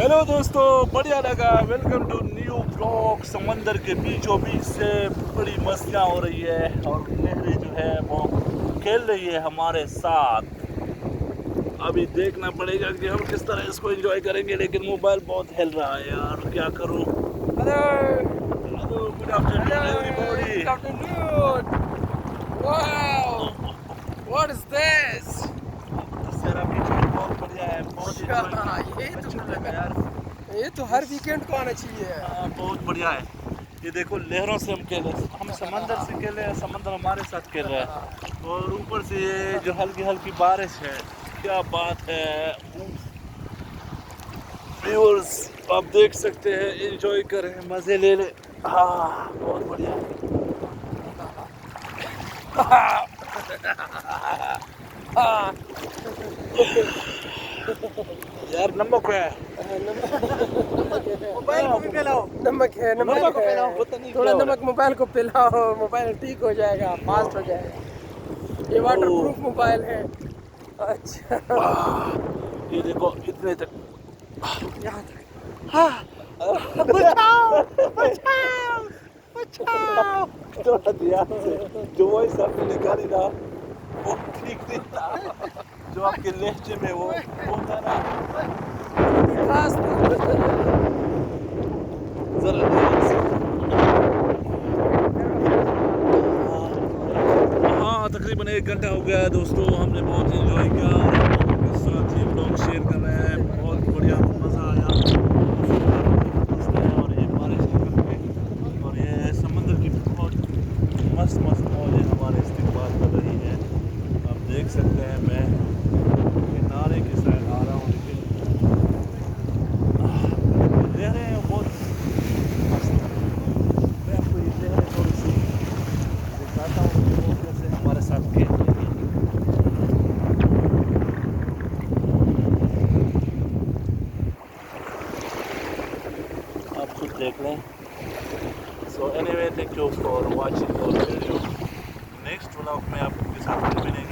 Hello दोस्तों, बढ़िया लगा। Welcome to new blog. समंदर के बीचों बीच से बड़ी मस्तियाँ हो रही है और लहरें जो है वो खेल रही है हमारे साथ। अभी देखना पड़ेगा कि हम किस तरह इसको एंजॉय करेंगे, लेकिन मोबाइल बहुत हिल रहा है यार, क्या करूँ। Hello, good afternoon everybody. afternoon. Wow. What is this? तेरा बीच बहुत बढ़िया है, बहुत ये तो अच्छा लगा यार। ये तो हर वीकेंड को आना चाहिए। बहुत बढ़िया है। ये देखो, लहरों से हम खेल रहे हैं, हम समंदर से खेल रहे हैं, समंदर हमारे साथ खेल रहा है और ऊपर से ये जो हल्की हल्की बारिश है, क्या बात है। व्यूअर्स, आप देख सकते हैं, एंजॉय करें, मजे ले ले। हाँ, बहुत बढ़िया। यार नमक है, मोबाइल को भी पिलाओ। नमक है, नमक नमक को पिलाओ, है। पता नहीं थोड़ा क्या हो रहा नमक मोबाइल को पिलाओ, मोबाइल ठीक हो जाएगा, फास्ट हो जाएगा। ये वाटर प्रूफ मोबाइल है। अच्छा, है। ये देखो, इतने तक। यहाँ तक। हाँ, बचाओ, बचाओ, बचाओ। थोड़ा ध्यान से, जो वॉइस आपने निकाली ना वो ठीक नहीं था, जो आपके लहजे में वो था ना, खास जरा ध्यान से। हाँ, तकरीबन 1 घंटा हो गया है दोस्तों, हमने बहुत एंजॉय किया और हम लोगों के साथ ये ब्लॉग शेयर कर रहे हैं। बहुत बढ़िया, मज़ा आया। और ये बारिश और ये समंदर की बहुत मस्त मस्त मौजें हमारे इस्तेमाल कर रही है। आप देख सकते हैं, मैं किनारे की साइड आ रहा हूँ, लेकिन लहरें हैं बहुत मस्त। मैं आपको ये लहरें थोड़ी सी दिखाता हूँ कि वो कैसे हमारे साथ खेल रही है। आप खुद देख लें। So anyway, thank you for watching और वीडियो। नेक्स्ट व्लॉग में आपके साथ मिलेंगे।